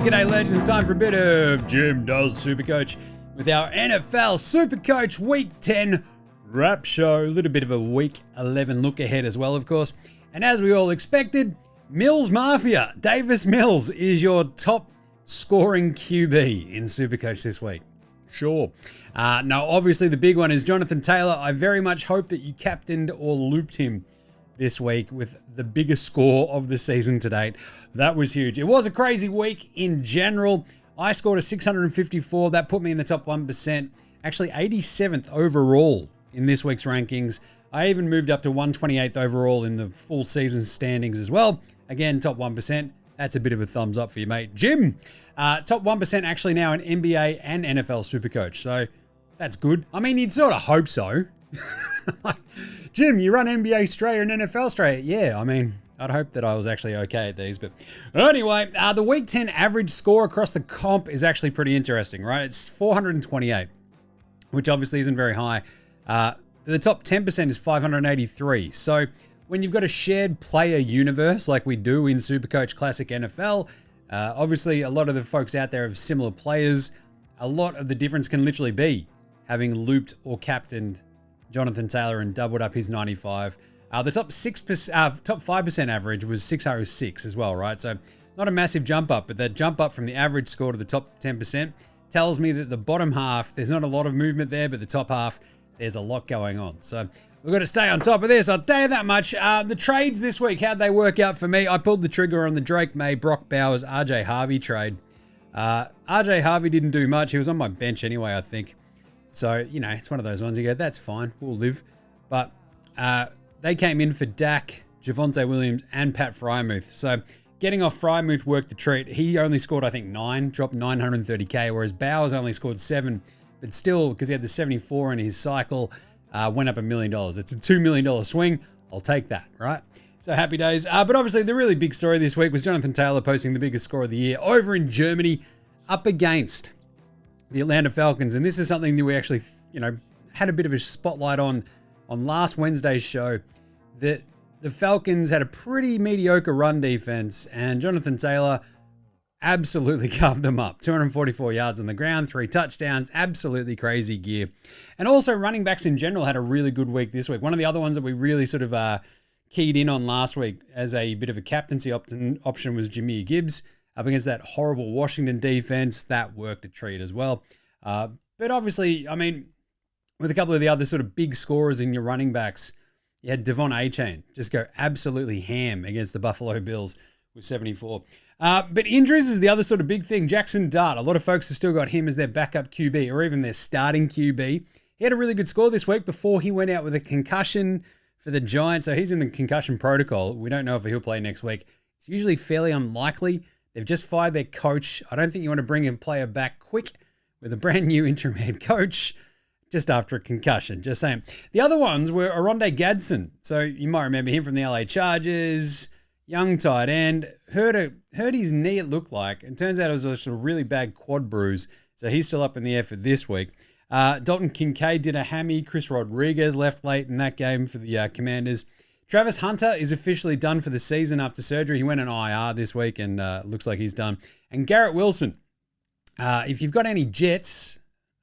G'day legends, time for a bit of Jim Does SuperCoach with our NFL SuperCoach Week 10 wrap show. A little bit of a Week 11 look ahead as well, of course. And as we all expected, Mills Mafia, Davis Mills is your top scoring QB in SuperCoach this week. Sure. Now, obviously the big one is Jonathan Taylor. I very much hope that you captained or looped him this week with the biggest score of the season to date. That was huge. It was a crazy week in general. I scored a 654. That put me in the top 1%. Actually 87th overall in this week's rankings. I even moved up to 128th overall in the full season standings as well. Again, top 1%. That's a bit of a thumbs up for you, mate. Jim, top 1% actually now in NBA and NFL SuperCoach. So that's good. I mean, you'd sort of hope so. Jim, you run NBA Straya and NFL Straya. Yeah, I mean, I'd hope that I was actually okay at these. But anyway, the Week 10 average score across the comp is actually pretty interesting, right? It's 428, which obviously isn't very high. The top 10% is 583. So when you've got a shared player universe like we do in SuperCoach Classic NFL, obviously a lot of the folks out there have similar players. A lot of the difference can literally be having looped or captained Jonathan Taylor and doubled up his 95. The top 5% average was 606 as well, right? So not a massive jump up, but that jump up from the average score to the top 10% tells me that the bottom half, there's not a lot of movement there, but the top half, there's a lot going on. So we've got to stay on top of this. I'll tell you that much. The trades this week, how'd they work out for me? I pulled the trigger on the Drake May, Brock Bowers, RJ Harvey trade. RJ Harvey didn't do much. He was on my bench anyway, I think. So, you know, it's one of those ones you go, that's fine, we'll live. But they came in for Dak, Javonte Williams, and Pat Freiermuth. So getting off Freiermuth worked the treat. He only scored, I think, 9, dropped 930K, whereas Bowers only scored 7. But still, because he had the 74 in his cycle, went up $1 million. It's a $2 million swing. I'll take that, right? So happy days. But obviously, the really big story this week was Jonathan Taylor posting the biggest score of the year over in Germany up against the Atlanta Falcons. And this is something that we actually, had a bit of a spotlight on last Wednesday's show, that the Falcons had a pretty mediocre run defense, and Jonathan Taylor absolutely carved them up. 244 yards on the ground, 3 touchdowns, absolutely crazy gear. And also running backs in general had a really good week this week. One of the other ones that we really sort of keyed in on last week as a bit of a captaincy option was Jahmyr Gibbs up against that horrible Washington defense. That worked a treat as well. But obviously, I mean, with a couple of the other sort of big scorers in your running backs, you had Devon Achane just go absolutely ham against the Buffalo Bills with 74. But injuries is the other sort of big thing. Jackson Dart, a lot of folks have still got him as their backup QB or even their starting QB. He had a really good score this week before he went out with a concussion for the Giants. So he's in the concussion protocol. We don't know if he'll play next week. It's usually fairly unlikely. They've just fired their coach. I don't think you want to bring a player back quick with a brand new interim head coach just after a concussion. Just saying. The other ones were Oronde Gadsden. So you might remember him from the LA Chargers. Young tight end, hurt his knee, it looked like. It turns out it was a sort of really bad quad bruise, so he's still up in the air for this week. Dalton Kincaid did a hammy. Chris Rodriguez left late in that game for the Commanders. Travis Hunter is officially done for the season after surgery. He went on IR this week and looks like he's done. And Garrett Wilson, if you've got any Jets,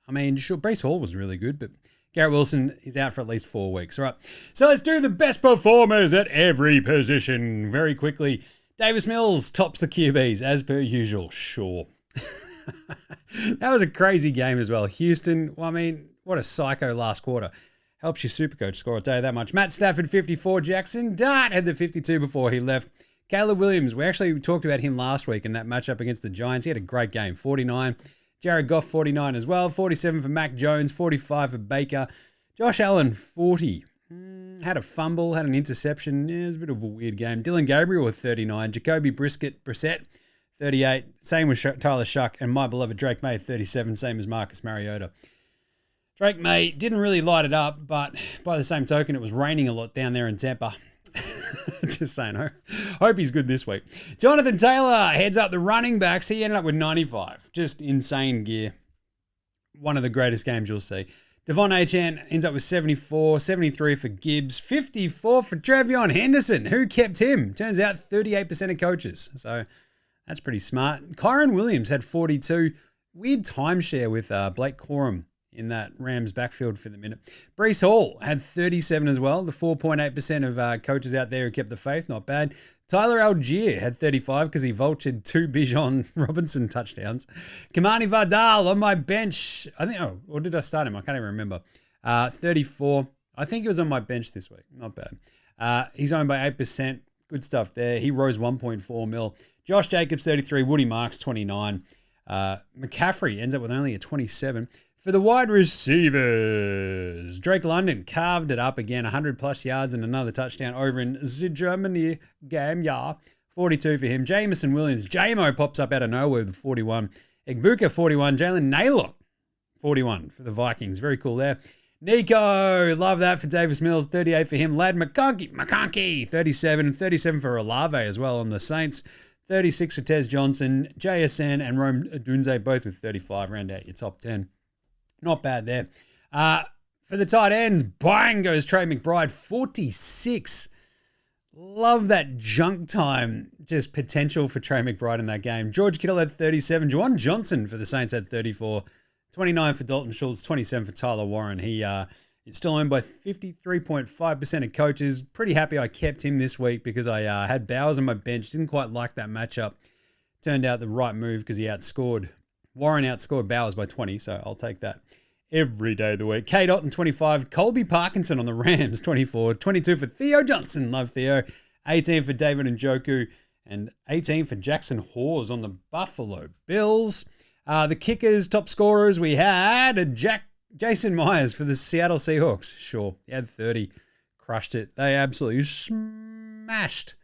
I mean, sure, Breece Hall was really good, but Garrett Wilson is out for at least 4 weeks. All right, so let's do the best performers at every position very quickly. Davis Mills tops the QBs as per usual. Sure. That was a crazy game as well. Houston, well, I mean, what a psycho last quarter. Helps your SuperCoach score, I'll tell you that much. Matt Stafford, 54. Jackson Dart had the 52 before he left. Caleb Williams, we actually talked about him last week in that matchup against the Giants. He had a great game, 49. Jared Goff, 49 as well. 47 for Mac Jones, 45 for Baker. Josh Allen, 40. Had a fumble, had an interception. Yeah, it was a bit of a weird game. Dylan Gabriel with 39. Jacoby Brissett, 38. Same with Tyler Shuck. And my beloved Drake May, 37. Same as Marcus Mariota. Drake May didn't really light it up, but by the same token, it was raining a lot down there in Tampa. Just saying. Hope he's good this week. Jonathan Taylor heads up the running backs. He ended up with 95. Just insane gear. One of the greatest games you'll see. Devon Achane ends up with 74, 73 for Gibbs, 54 for Travion Henderson. Who kept him? Turns out 38% of coaches. So That's pretty smart. Kyron Williams had 42. Weird timeshare with Blake Corum in that Rams backfield for the minute. Breece Hall had 37 as well. The 4.8% of coaches out there who kept the faith. Not bad. Tyler Algier had 35 because he vultured 2 Bijan Robinson touchdowns. Kamani Vardal on my bench. Or did I start him? I can't even remember. 34. I think he was on my bench this week. Not bad. He's owned by 8%. Good stuff there. He rose 1.4 mil. Josh Jacobs, 33. Woody Marks, 29. McCaffrey ends up with only a 27. For the wide receivers, Drake London carved it up again, 100-plus yards and another touchdown over in the Germany game, 42 for him. Jameson Williams, JMO pops up out of nowhere with 41. Egbuka, 41. Jalen Naylor, 41 for the Vikings. Very cool there. Nico, love that for Davis Mills, 38 for him. Lad McConkey, 37. 37 for Olave as well on the Saints. 36 for Tez Johnson, JSN, and Rome Dunze, both with 35. Round out your top 10. Not bad there. For the tight ends, bang goes Trey McBride, 46. Love that junk time, just potential for Trey McBride in that game. George Kittle had 37. Juwan Johnson for the Saints had 34. 29 for Dalton Schultz, 27 for Tyler Warren. He is still owned by 53.5% of coaches. Pretty happy I kept him this week because I had Bowers on my bench. Didn't quite like that matchup. Turned out the right move because Warren outscored Bowers by 20, so I'll take that every day of the week. K. Dotton, 25. Colby Parkinson on the Rams, 24. 22 for Theo Johnson. Love Theo. 18 for David Njoku. And 18 for Jackson Hawes on the Buffalo Bills. The kickers, top scorers, we had Jason Myers for the Seattle Seahawks. Sure, he had 30. Crushed it. They absolutely smashed.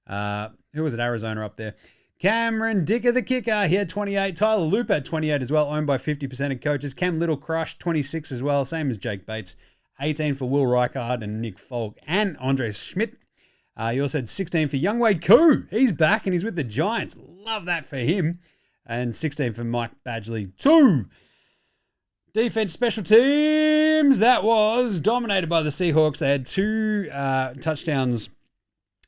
Who was it? Arizona up there. Cameron Dicker, the kicker, he had 28. Tyler Loop had 28 as well, owned by 50% of coaches. Cam Little crushed 26 as well, same as Jake Bates. 18 for Will Reichard and Nick Folk and Andre Schmidt. He also had 16 for Youngwei Koo. He's back and he's with the Giants. Love that for him. And 16 for Mike Badgley. 2. Defense special teams. That was dominated by the Seahawks. They had 2 touchdowns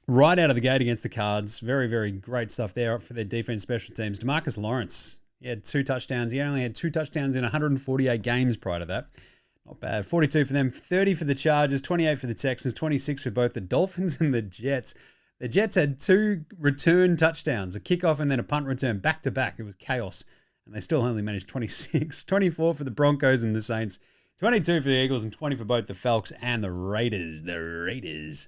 right out of the gate against the Cards. Very, very great stuff there for their defense special teams. DeMarcus Lawrence, he had 2 touchdowns. He only had 2 touchdowns in 148 games prior to that. Not bad. 42 for them, 30 for the Chargers, 28 for the Texans, 26 for both the Dolphins and the Jets. The Jets had 2 return touchdowns, a kickoff and then a punt return back-to-back. It was chaos, and they still only managed 26. 24 for the Broncos and the Saints, 22 for the Eagles, and 20 for both the Falcons and the Raiders.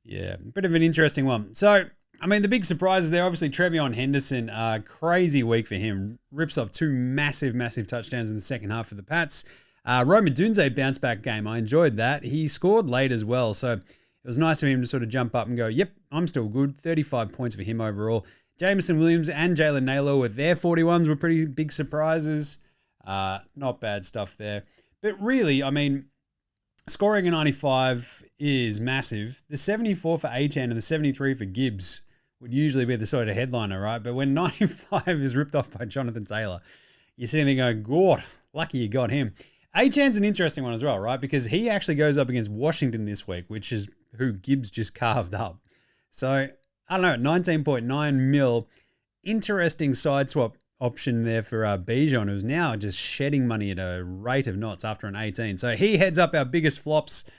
Yeah, bit of an interesting one. So, I mean, the big surprises there, obviously, Trevion Henderson, crazy week for him. Rips off 2 massive, massive touchdowns in the second half for the Pats. Rome Dunze bounce back game. I enjoyed that. He scored late as well, so it was nice of him to sort of jump up and go, yep, I'm still good. 35 points for him overall. Jameson Williams and Jalen Naylor with their 41s were pretty big surprises. Not bad stuff there. But really, I mean, scoring a 95 is massive. The 74 for Achane and the 73 for Gibbs would usually be the sort of headliner, right? But when 95 is ripped off by Jonathan Taylor, you're sitting there going, God, lucky you got him. Achane's an interesting one as well, right? Because he actually goes up against Washington this week, which is who Gibbs just carved up. So, I don't know, 19.9 mil. Interesting side swap option there for Bijan, who's now just shedding money at a rate of knots after an 18. So he heads up our biggest flops.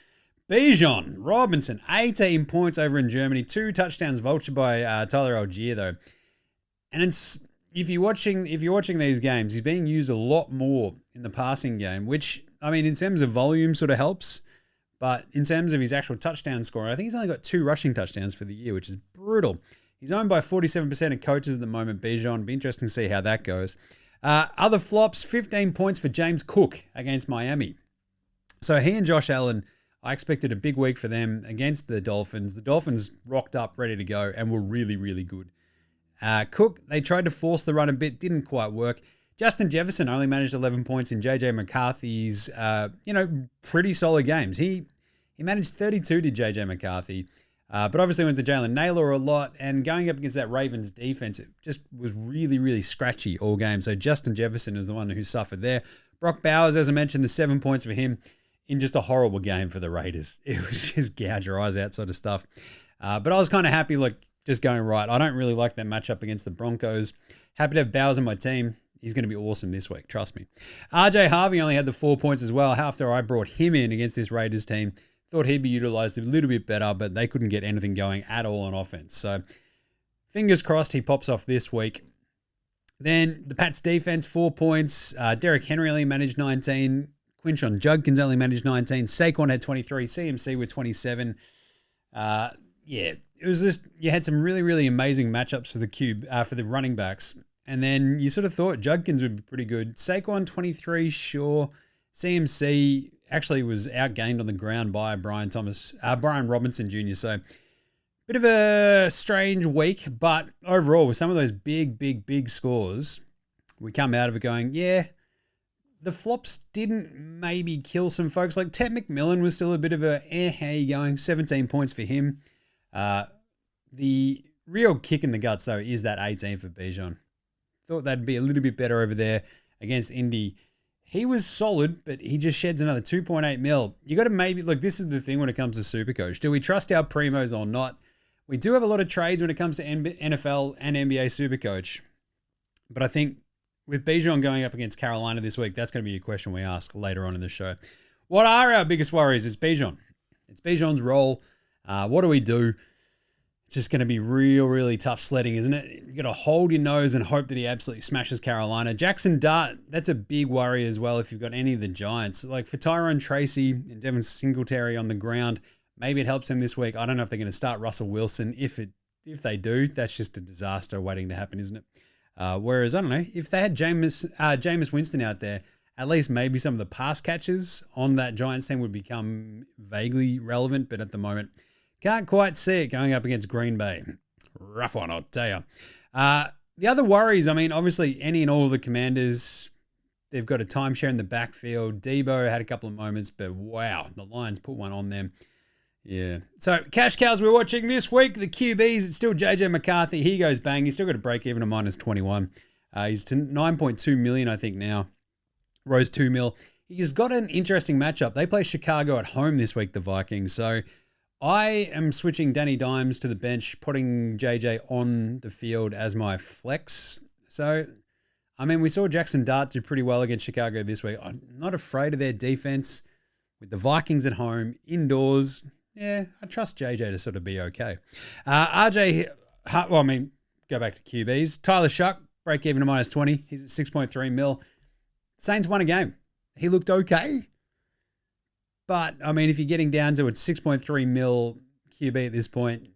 Bijan Robinson, 18 points over in Germany. 2 touchdowns vultured by Tyler Algier, though. And if you're watching these games, he's being used a lot more in the passing game, which, I mean, in terms of volume sort of helps. But in terms of his actual touchdown score, I think he's only got 2 rushing touchdowns for the year, which is brutal. He's owned by 47% of coaches at the moment, Bijan. Be interesting to see how that goes. Other flops, 15 points for James Cook against Miami. So he and Josh Allen, I expected a big week for them against the Dolphins. The Dolphins rocked up, ready to go, and were really, really good. Cook, they tried to force the run a bit, didn't quite work. Justin Jefferson only managed 11 points in J.J. McCarthy's, pretty solid games. He managed 32 to J.J. McCarthy, but obviously went to Jalen Naylor a lot, and going up against that Ravens defense, it just was really, really scratchy all game. So Justin Jefferson is the one who suffered there. Brock Bowers, as I mentioned, the 7 points for him in just a horrible game for the Raiders. It was just gouge your eyes out sort of stuff. But I was kind of happy, like, just going right. I don't really like that matchup against the Broncos. Happy to have Bowers on my team. He's going to be awesome this week, trust me. RJ Harvey only had the 4 points as well after I brought him in against this Raiders team. Thought he'd be utilized a little bit better, but they couldn't get anything going at all on offense. So fingers crossed he pops off this week. Then the Pats defense, 4 points. Derrick Henry only managed 19. Quinshon Judkins only managed 19. Saquon had 23. CMC with 27. It was just, you had some really, really amazing matchups for the running backs. And then you sort of thought Judkins would be pretty good. Saquon, 23, sure. CMC actually was outgained on the ground by Brian Robinson Jr. So bit of a strange week, but overall with some of those big scores, we come out of it going, yeah, the flops didn't maybe kill some folks. Like Ted McMillan was still a bit of a how you going? 17 points for him. The real kick in the guts though is that 18 for Bijan. Thought that'd be a little bit better over there against Indy. He was solid, but he just sheds another 2.8 mil. You got to maybe, look, this is the thing when it comes to SuperCoach. Do we trust our primos or not? We do have a lot of trades when it comes to NFL and NBA SuperCoach. But I think with Bijan going up against Carolina this week, that's going to be a question we ask later on in the show. What are our biggest worries? It's Bijan. It's Bijan's role. What do we do? It's just going to be really tough sledding, isn't it? You got to hold your nose and hope that he absolutely smashes Carolina. Jackson Dart, that's a big worry as well if you've got any of the Giants. Like for Tyrone Tracy and Devin Singletary on the ground, maybe it helps them this week. I don't know if they're going to start Russell Wilson. If they do, that's just a disaster waiting to happen, isn't it? Whereas, I don't know, if they had Jameis Winston out there, at least maybe some of the pass catches on that Giants team would become vaguely relevant, but at the moment, can't quite see it going up against Green Bay. Rough one, I'll tell you. The other worries, I mean, obviously, any and all of the Commanders, they've got a timeshare in the backfield. Debo had a couple of moments, but wow, the Lions put one on them. Yeah. So, cash cows we're watching this week, the QBs, it's still JJ McCarthy. He goes bang. He's still got a break even of minus 21. He's to 9.2 million, I think, now. Rose 2 mil. He's got an interesting matchup. They play Chicago at home this week, the Vikings. So, I am switching Danny Dimes to the bench, putting JJ on the field as my flex. So, I mean, we saw Jackson Dart do pretty well against Chicago this week. I'm not afraid of their defense. With the Vikings at home, indoors, yeah, I trust JJ to sort of be okay. Go back to QBs. Tyler Shuck, break even to minus 20. He's at 6.3 mil. Saints won a game. He looked okay. But, I mean, if you're getting down to a 6.3 mil QB at this point,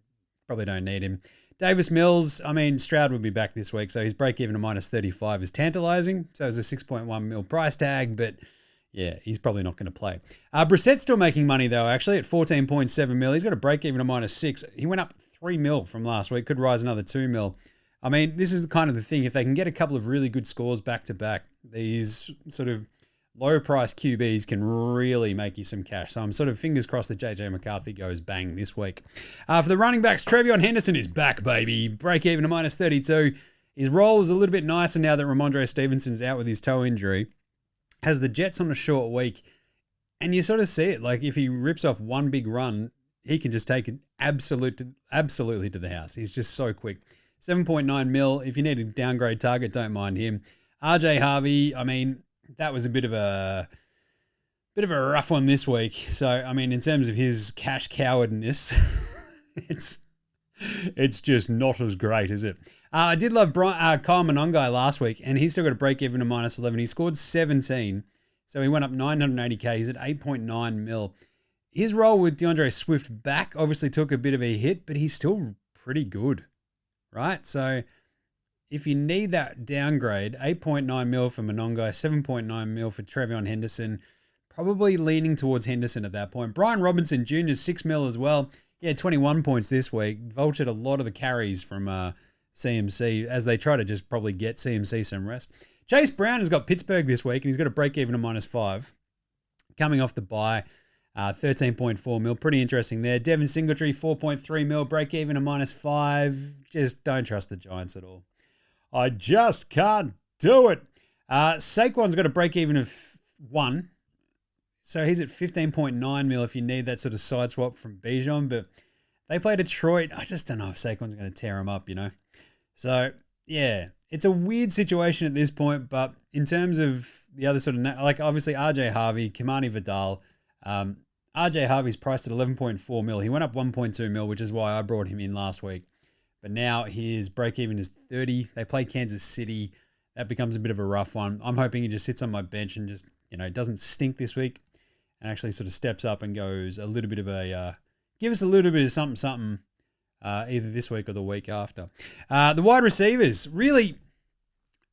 probably don't need him. Davis Mills, I mean, Stroud will be back this week, so his break-even to minus 35 is tantalizing. So it's a 6.1 mil price tag, but yeah, he's probably not going to play. Brissett's still making money, though, actually, at 14.7 mil. He's got a break-even to minus 6. He went up 3 mil from last week, could rise another 2 mil. I mean, this is kind of the thing. If they can get a couple of really good scores back-to-back, these sort of low-price QBs can really make you some cash. So I'm sort of fingers crossed that JJ McCarthy goes bang this week. For the running backs, Trevion Henderson is back, baby. Break even to minus 32. His role is a little bit nicer now that Ramondre Stevenson's out with his toe injury. Has the Jets on a short week. And you sort of see it. Like if he rips off one big run, he can just take it absolutely to the house. He's just so quick. 7.9 mil. If you need a downgrade target, don't mind him. RJ Harvey, I mean, that was a bit of a rough one this week. So, I mean, in terms of his cash cowardness, it's just not as great, is it? I did love Kyle Monongai last week, and he's still got a break even to minus 11. He scored 17, so he went up 980K. He's at 8.9 mil. His role with DeAndre Swift back obviously took a bit of a hit, but he's still pretty good, right? So if you need that downgrade, 8.9 mil for Monongai, 7.9 mil for Trevion Henderson, probably leaning towards Henderson at that point. Brian Robinson Jr., 6 mil as well. He had 21 points this week. Vultured a lot of the carries from CMC as they try to just probably get CMC some rest. Chase Brown has got Pittsburgh this week, and he's got a break even of minus 5. Coming off the bye, 13.4 mil. Pretty interesting there. Devin Singletary, 4.3 mil. Break even of minus 5. Just don't trust the Giants at all. I just can't do it. Saquon's got a break even of 1. So he's at 15.9 mil if you need that sort of side swap from Bijan. But They play Detroit. I just don't know if Saquon's going to tear them up, So, yeah, it's a weird situation at this point, but in terms of the other sort of, like obviously RJ Harvey, Kimani Vidal, RJ Harvey's priced at 11.4 mil. He went up 1.2 mil, which is why I brought him in last week. But now his break even is 30. They play Kansas City. That becomes a bit of a rough one. I'm hoping he just sits on my bench and just, doesn't stink this week and actually sort of steps up and goes a little bit of a, give us a little bit of something, either this week or the week after. The wide receivers, really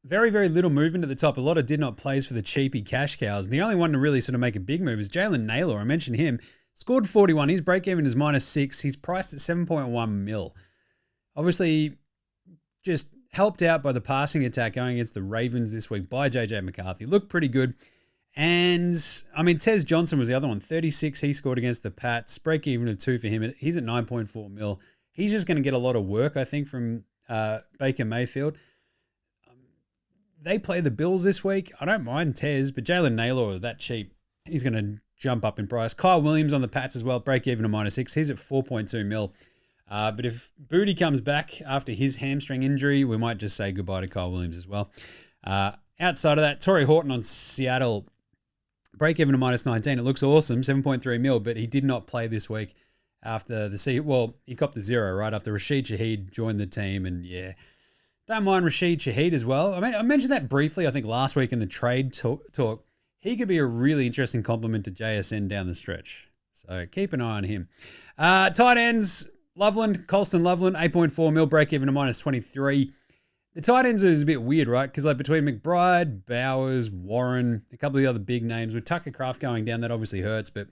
very, very little movement at the top. A lot of did not plays for the cheapy cash cows. And the only one to really sort of make a big move is Jalen Naylor. I mentioned him. Scored 41. His break even is -6. He's priced at 7.1 mil. Obviously, just helped out by the passing attack going against the Ravens this week by JJ McCarthy. Looked pretty good. And, I mean, Tez Johnson was the other one. 36 he scored against the Pats. Break even of 2 for him. He's at 9.4 mil. He's just going to get a lot of work, I think, from Baker Mayfield. They play the Bills this week. I don't mind Tez, but Jalen Naylor, that cheap, he's going to jump up in price. Kyle Williams on the Pats as well. Break even of -6. He's at 4.2 mil. But if Booty comes back after his hamstring injury, we might just say goodbye to Kyle Williams as well. Outside of that, Torrey Horton on Seattle, break even of -19. It looks awesome, 7.3 mil, but he did not play this week after he copped a 0 right after Rashid Shaheed joined the team. And yeah, don't mind Rashid Shaheed as well. I mean, I mentioned that briefly, I think last week in the trade talk. He could be a really interesting complement to JSN down the stretch. So keep an eye on him. Tight ends, Loveland, Colston Loveland, 8.4 mil, break even to -23. The tight ends is a bit weird, right? Because like between McBride, Bowers, Warren, a couple of the other big names, with Tucker Kraft going down, that obviously hurts. But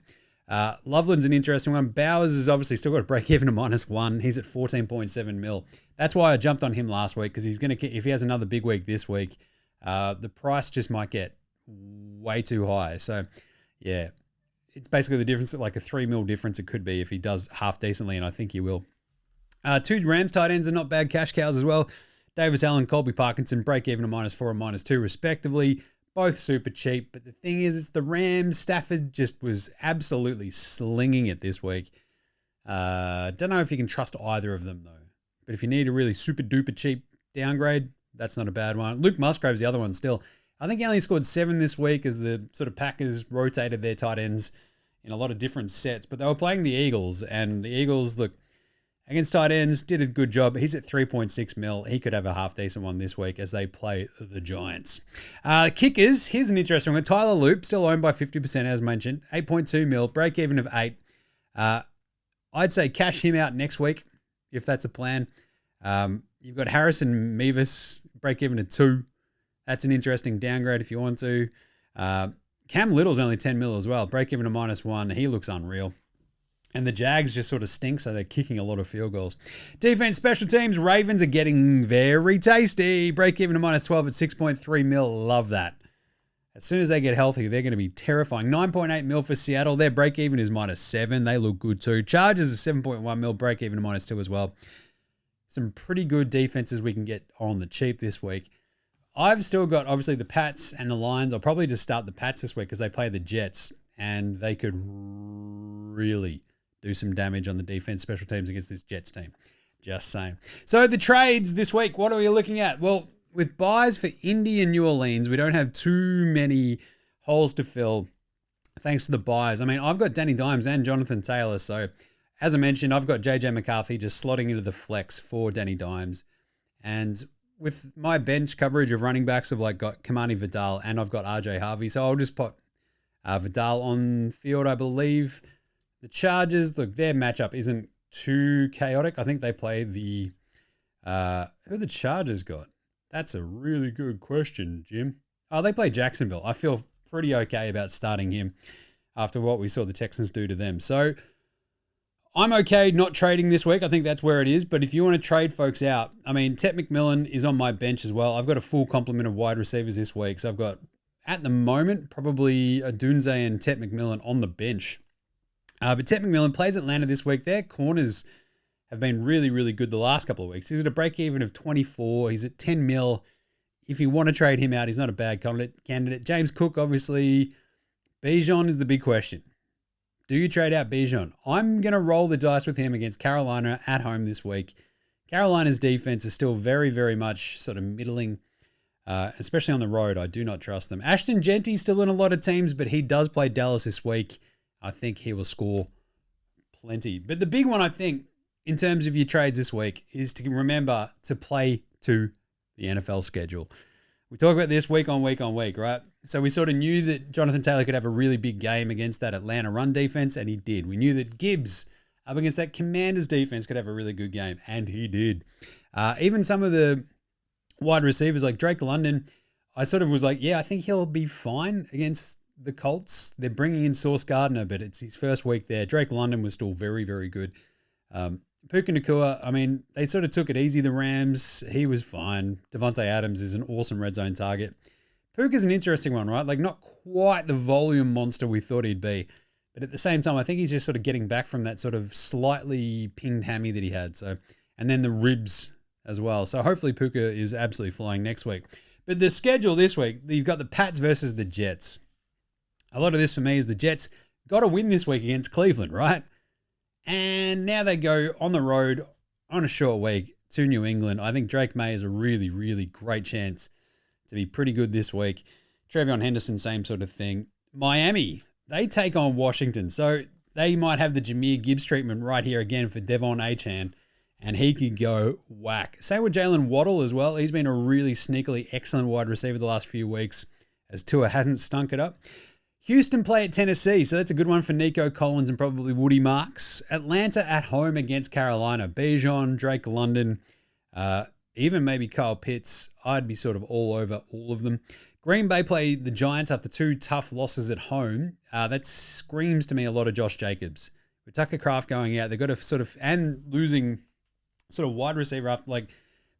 Loveland's an interesting one. Bowers has obviously still got a break even to -1. He's at 14.7 mil. That's why I jumped on him last week, because he's going to, if he has another big week this week, the price just might get way too high. So yeah, it's basically the difference, like a 3 mil difference it could be if he does half decently, and I think he will. 2 Rams tight ends are not bad cash cows as well. Davis Allen, Colby Parkinson, break even to -4 and -2 respectively. Both super cheap, but the thing is, it's the Rams. Stafford just was absolutely slinging it this week. Don't know if you can trust either of them though. But if you need a really super duper cheap downgrade, that's not a bad one. Luke Musgrave's the other one still. I think he only scored 7 this week as the sort of Packers rotated their tight ends in a lot of different sets. But they were playing the Eagles, and the Eagles, look, against tight ends, did a good job. He's at 3.6 mil. He could have a half-decent one this week as they play the Giants. Kickers, here's an interesting one. Tyler Loop, still owned by 50% as mentioned. 8.2 mil, break-even of 8. I'd say cash him out next week, if that's a plan. You've got Harrison Mevis, break-even of 2. That's an interesting downgrade if you want to. Cam Little's only 10 mil as well. Break-even to -1. He looks unreal. And the Jags just sort of stink, so they're kicking a lot of field goals. Defense, special teams, Ravens are getting very tasty. Break-even to -12 at 6.3 mil. Love that. As soon as they get healthy, they're going to be terrifying. 9.8 mil for Seattle. Their break-even is -7. They look good too. Chargers is 7.1 mil. Break-even to -2 as well. Some pretty good defenses we can get on the cheap this week. I've still got, obviously, the Pats and the Lions. I'll probably just start the Pats this week because they play the Jets, and they could really do some damage on the defense special teams against this Jets team. Just saying. So the trades this week, what are we looking at? Well, with buys for Indy and New Orleans, we don't have too many holes to fill thanks to the buys. I mean, I've got Danny Dimes and Jonathan Taylor. So as I mentioned, I've got JJ McCarthy just slotting into the flex for Danny Dimes. And with my bench coverage of running backs, I've like got Kimani Vidal and I've got RJ Harvey. So I'll just put Vidal on field, I believe. The Chargers, look, their matchup isn't too chaotic. I think they play the... who the Chargers got? That's a really good question, Jim. Oh, they play Jacksonville. I feel pretty okay about starting him after what we saw the Texans do to them. So I'm okay not trading this week. I think that's where it is. But if you want to trade folks out, I mean, Tet McMillan is on my bench as well. I've got a full complement of wide receivers this week. So I've got, at the moment, probably Adunze and Tet McMillan on the bench. But Tet McMillan plays Atlanta this week. Their corners have been really, really good the last couple of weeks. He's at a break-even of 24. He's at 10 mil. If you want to trade him out, he's not a bad candidate. James Cook, obviously. Bijan is the big question. Do you trade out Bijan? I'm going to roll the dice with him against Carolina at home this week. Carolina's defense is still very, very much sort of middling, especially on the road. I do not trust them. Ashton Genty's still in a lot of teams, but he does play Dallas this week. I think he will score plenty. But the big one, I think, in terms of your trades this week is to remember to play to the NFL schedule. We talk about this week on week on week, right? So we sort of knew that Jonathan Taylor could have a really big game against that Atlanta run defense, and he did. We knew that Gibbs up against that Commanders defense could have a really good game, and he did. Even some of the wide receivers like Drake London, I sort of was like, yeah, I think he'll be fine against the Colts. They're bringing in Sauce Gardner, but it's his first week there. Drake London was still very, very good. Puka Nacua, I mean, they sort of took it easy, the Rams. He was fine. Devontae Adams is an awesome red zone target. Puka's an interesting one, right? Like, not quite the volume monster we thought he'd be. But at the same time, I think he's just sort of getting back from that sort of slightly pinged hammy that he had. So, and then the ribs as well. So hopefully Puka is absolutely flying next week. But the schedule this week, you've got the Pats versus the Jets. A lot of this for me is the Jets got to win this week against Cleveland, right? And now they go on the road on a short week to New England. I think Drake May has a really, really great chance to be pretty good this week. Trevion Henderson, same sort of thing. Miami, they take on Washington. So they might have the Jahmyr Gibbs treatment right here again for Devon Achane, and he could go whack. Same with Jalen Waddle as well. He's been a really sneakily excellent wide receiver the last few weeks as Tua hasn't stunk it up. Houston play at Tennessee, so that's a good one for Nico Collins and probably Woody Marks. Atlanta at home against Carolina. Bijan, Drake London, even maybe Kyle Pitts. I'd be sort of all over all of them. Green Bay play the Giants after 2 tough losses at home. That screams to me a lot of Josh Jacobs. With Tucker Kraft going out, they've got to sort of, and losing sort of wide receiver after, like,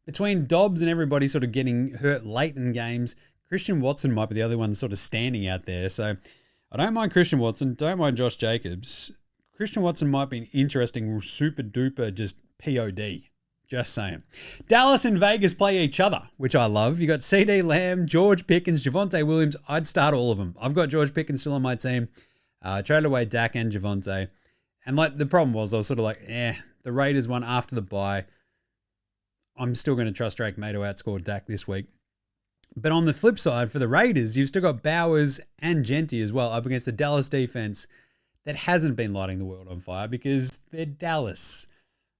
between Dobbs and everybody sort of getting hurt late in games, Christian Watson might be the other one sort of standing out there. So I don't mind Christian Watson. Don't mind Josh Jacobs. Christian Watson might be an interesting super duper just POD. Just saying. Dallas and Vegas play each other, which I love. You got CD Lamb, George Pickens, Javonte Williams. I'd start all of them. I've got George Pickens still on my team. Traded away Dak and Javonte. And like the problem was I was sort of like, the Raiders won after the bye. I'm still going to trust Drake May to outscore Dak this week. But on the flip side, for the Raiders, you've still got Bowers and Genty as well up against the Dallas defense that hasn't been lighting the world on fire because they're Dallas.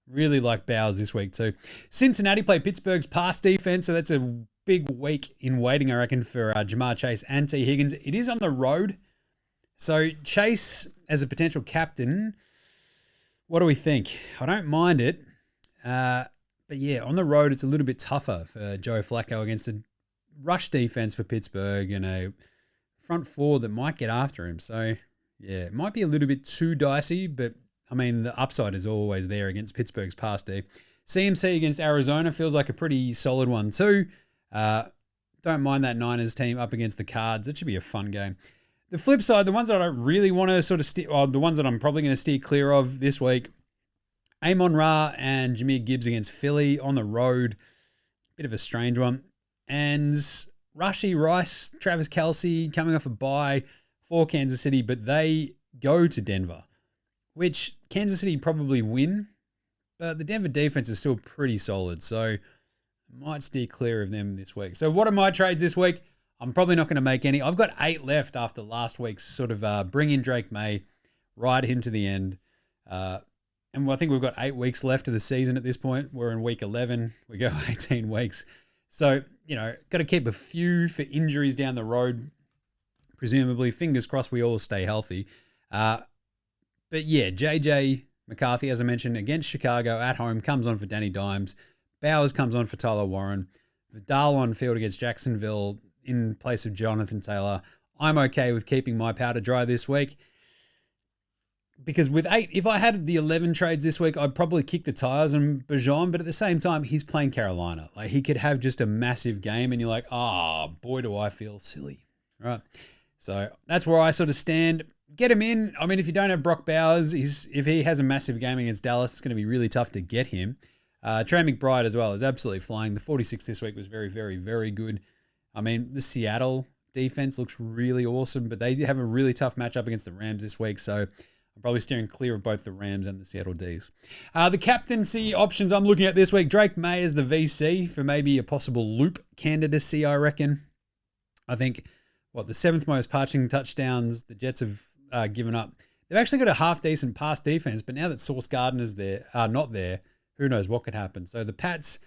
Really like Bowers this week too. Cincinnati play Pittsburgh's pass defense, so that's a big week in waiting, I reckon, for Jamar Chase and T. Higgins. It is on the road. So Chase as a potential captain, what do we think? I don't mind it. But yeah, on the road, it's a little bit tougher for Joe Flacco against a rush defense for Pittsburgh and a front four that might get after him. So, yeah, it might be a little bit too dicey, but, I mean, the upside is always there against Pittsburgh's pass D. CMC against Arizona feels like a pretty solid one too. Don't mind that Niners team up against the Cards. It should be a fun game. The flip side, the ones that I don't really want to sort of steer, the ones that I'm probably going to steer clear of this week, Amon-Ra and Jahmyr Gibbs against Philly on the road. Bit of a strange one. And Rashee Rice, Travis Kelce coming off a bye for Kansas City, but they go to Denver, which Kansas City probably win, but the Denver defense is still pretty solid, so I might steer clear of them this week. So what are my trades this week? I'm probably not going to make any. I've got 8 left after last week's sort of bring in Drake May, ride him to the end. And I think we've got 8 weeks left of the season at this point. We're in week 11. We go 18 weeks. So, you know, got to keep a few for injuries down the road. Presumably, fingers crossed we all stay healthy. But yeah, JJ McCarthy, as I mentioned, against Chicago at home, comes on for Danny Dimes. Bowers comes on for Tyler Warren. Vidal on field against Jacksonville in place of Jonathan Taylor. I'm okay with keeping my powder dry this week. Because with 8, if I had the 11 trades this week, I'd probably kick the tires on Bijan, but at the same time, he's playing Carolina. Like, he could have just a massive game, and you're like, boy, do I feel silly. Right? So that's where I sort of stand. Get him in. I mean, if you don't have Brock Bowers, if he has a massive game against Dallas, it's going to be really tough to get him. Trey McBride as well is absolutely flying. The 46 this week was very, very, very good. I mean, the Seattle defense looks really awesome, but they have a really tough matchup against the Rams this week, so I'm I'm probably steering clear of both the Rams and the Seattle Ds. The captaincy options I'm looking at this week, Drake May as the VC for maybe a possible loop candidacy, I reckon. I think, the 7th most passing touchdowns the Jets have given up. They've actually got a half-decent pass defense, but now that Sauce Gardner's not there, who knows what could happen. So the Pats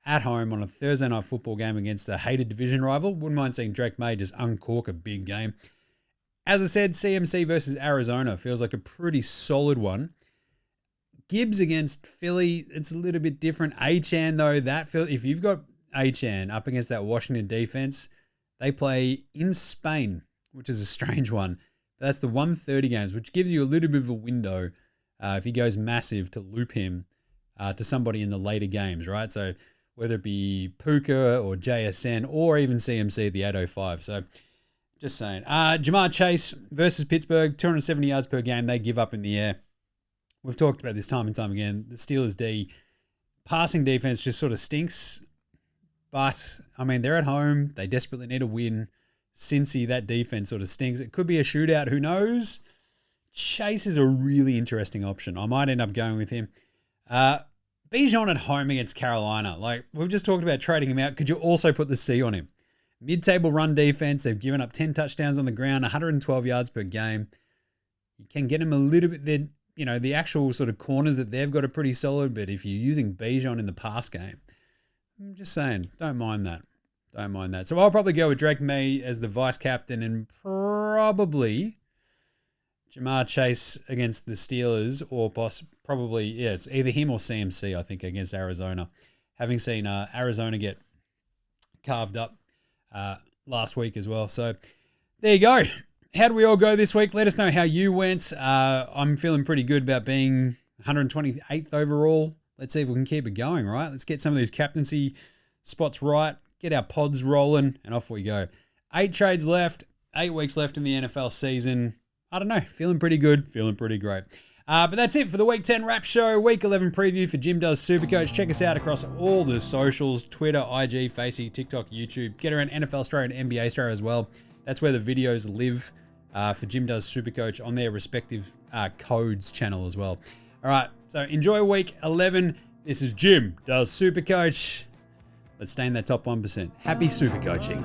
at home on a Thursday night football game against a hated division rival. Wouldn't mind seeing Drake May just uncork a big game. As I said, CMC versus Arizona feels like a pretty solid one. Gibbs against Philly, it's a little bit different. Achane, though, if you've got Achane up against that Washington defense, they play in Spain, which is a strange one. That's the 1:30 games, which gives you a little bit of a window if he goes massive to loop him to somebody in the later games, right? So whether it be Puka or JSN or even CMC at the 8:05. So just saying. Jamar Chase versus Pittsburgh, 270 yards per game they give up in the air. We've talked about this time and time again. The Steelers' D passing defense just sort of stinks. But, I mean, they're at home. They desperately need a win. Cincy, that defense sort of stinks. It could be a shootout. Who knows? Chase is a really interesting option. I might end up going with him. Bijan at home against Carolina. Like, we've just talked about trading him out. Could you also put the C on him? Mid-table run defense. They've given up 10 touchdowns on the ground, 112 yards per game. You can get him a little bit. The actual sort of corners that they've got are pretty solid, but if you're using Bijan in the pass game, I'm just saying, don't mind that. Don't mind that. So I'll probably go with Drake May as the vice captain and probably Jamar Chase against the Steelers, or probably, it's either him or CMC, I think, against Arizona. Having seen Arizona get carved up last week as well. So there you go. How do we all go this week? Let us know how you went. I'm feeling pretty good about being 128th overall. Let's see if we can keep it going, right? Let's get some of these captaincy spots right, get our pods rolling, and off we go. 8 trades left, 8 weeks left in the NFL season. I don't know, feeling pretty good, feeling pretty great. But that's it for the Week 10 Wrap Show, Week 11 preview for Jim Does SuperCoach. Check us out across all the socials, Twitter, IG, Facey, TikTok, YouTube. Get around NFL Straya and NBA Straya as well. That's where the videos live for Jim Does SuperCoach on their respective codes channel as well. All right, so enjoy Week 11. This is Jim Does SuperCoach. Let's stay in that top 1%. Happy super coaching.